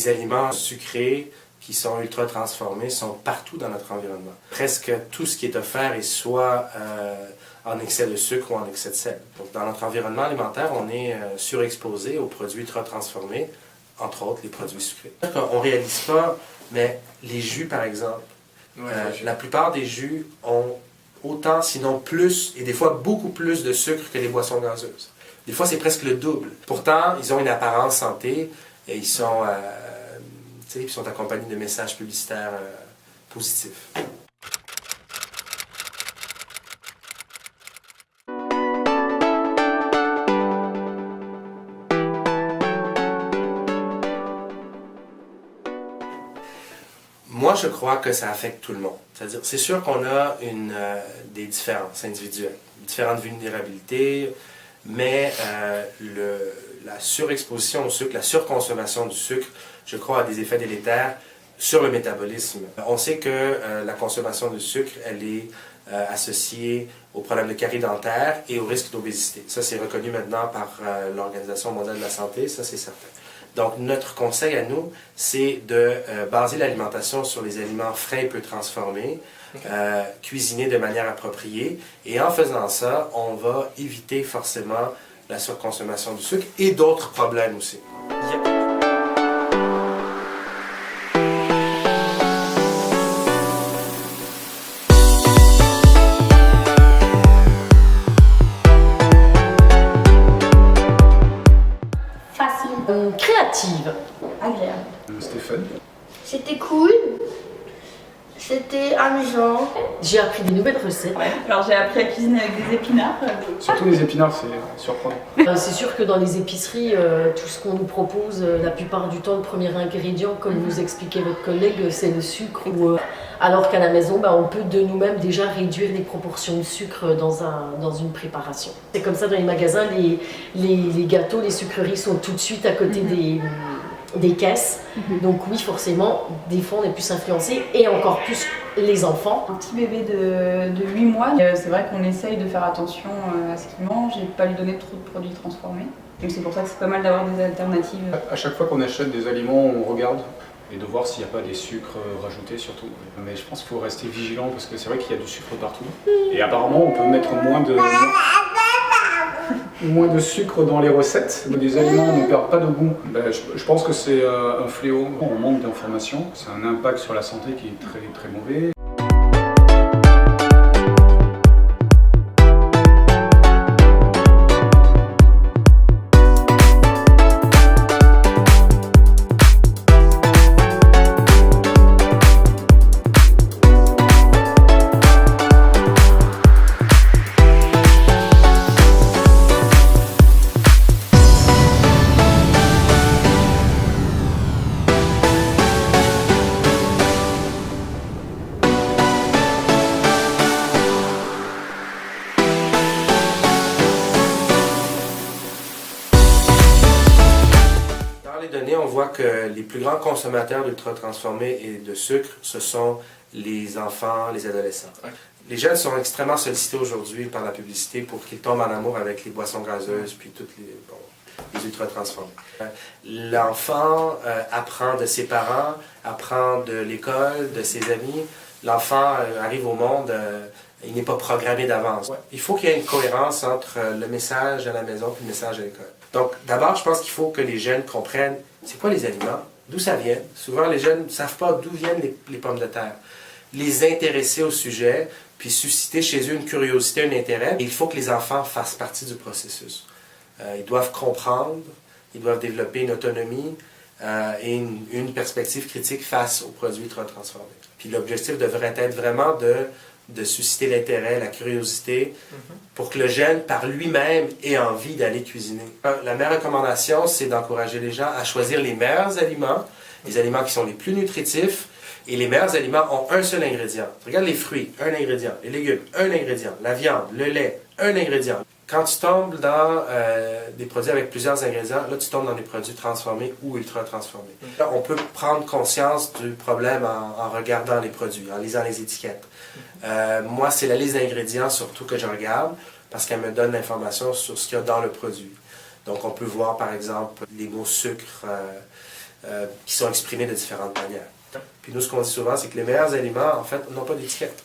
les aliments sucrés qui sont ultra transformés sont partout dans notre environnement. Presque tout ce qui est offert est soit en excès de sucre ou en excès de sel. Donc, dans notre environnement alimentaire, on est surexposé aux produits ultra transformés, entre autres les produits sucrés. On ne réalise pas, mais les jus, par exemple, la plupart des jus ont autant, sinon plus, et des fois beaucoup plus de sucre que les boissons gazeuses. Des fois, c'est presque le double. Pourtant, ils ont une apparence santé et ils sont accompagnés de messages publicitaires positifs. Moi, je crois que ça affecte tout le monde. C'est-à-dire, c'est sûr qu'on a des différences individuelles, différentes vulnérabilités, mais la surexposition au sucre, la surconsommation du sucre, je crois, a des effets délétères sur le métabolisme. On sait que la consommation de sucre, elle est associée aux problèmes de carie dentaire et au risque d'obésité. Ça, c'est reconnu maintenant par l'Organisation mondiale de la santé, ça c'est certain. Donc, notre conseil à nous, c'est de baser l'alimentation sur les aliments frais et peu transformés, cuisinés de manière appropriée. Et en faisant ça, on va éviter forcément la surconsommation du sucre et d'autres problèmes aussi. Créative. Agréable. Stéphane. C'était cool. C'était amusant. J'ai appris des nouvelles recettes. Ouais. Alors j'ai appris à cuisiner avec des épinards. Surtout les épinards, c'est surprenant. C'est sûr que dans les épiceries, tout ce qu'on nous propose, la plupart du temps, le premier ingrédient, comme nous expliquait votre collègue, c'est le sucre. Alors qu'à la maison, on peut de nous-mêmes déjà réduire les proportions de sucre dans une préparation. C'est comme ça dans les magasins, les gâteaux, les sucreries sont tout de suite à côté des caisses. Donc oui, forcément, des fois on est plus influencé et encore plus les enfants. Un petit bébé de 8 mois, c'est vrai qu'on essaye de faire attention à ce qu'il mange et de ne pas lui donner trop de produits transformés. Donc c'est pour ça que c'est pas mal d'avoir des alternatives. À chaque fois qu'on achète des aliments, on regarde et de voir s'il n'y a pas des sucres rajoutés surtout. Mais je pense qu'il faut rester vigilant parce que c'est vrai qu'il y a du sucre partout. Et apparemment, on peut mettre moins de sucre dans les recettes. Des aliments ne perdent pas de goût. Je pense que c'est un fléau. On manque d'informations. C'est un impact sur la santé qui est très, très mauvais. On voit que les plus grands consommateurs d'ultra-transformés et de sucre, ce sont les enfants, les adolescents. Ouais. Les jeunes sont extrêmement sollicités aujourd'hui par la publicité pour qu'ils tombent en amour avec les boissons gazeuses puis toutes les ultra-transformés. L'enfant apprend de ses parents, apprend de l'école, de ses amis. L'enfant arrive au monde, il n'est pas programmé d'avance. Ouais. Il faut qu'il y ait une cohérence entre le message à la maison et le message à l'école. Donc, d'abord, je pense qu'il faut que les jeunes comprennent c'est quoi les aliments, d'où ça vient. Souvent, les jeunes ne savent pas d'où viennent les pommes de terre. Les intéresser au sujet, puis susciter chez eux une curiosité, un intérêt. Et il faut que les enfants fassent partie du processus. Ils doivent comprendre, ils doivent développer une autonomie et une perspective critique face aux produits ultra transformés. Puis l'objectif devrait être vraiment de susciter l'intérêt, la curiosité, pour que le jeune, par lui-même, ait envie d'aller cuisiner. La meilleure recommandation, c'est d'encourager les gens à choisir les meilleurs aliments, les aliments qui sont les plus nutritifs, et les meilleurs aliments ont un seul ingrédient. Regarde les fruits, un ingrédient, les légumes, un ingrédient, la viande, le lait, un ingrédient. Quand tu tombes dans des produits avec plusieurs ingrédients, là tu tombes dans des produits transformés ou ultra transformés. Là, on peut prendre conscience du problème en regardant les produits, en lisant les étiquettes. Moi, c'est la liste d'ingrédients surtout que je regarde parce qu'elle me donne l'information sur ce qu'il y a dans le produit. Donc, on peut voir par exemple les mots sucre, qui sont exprimés de différentes manières. Puis nous, ce qu'on dit souvent, c'est que les meilleurs aliments, en fait, n'ont pas d'étiquette.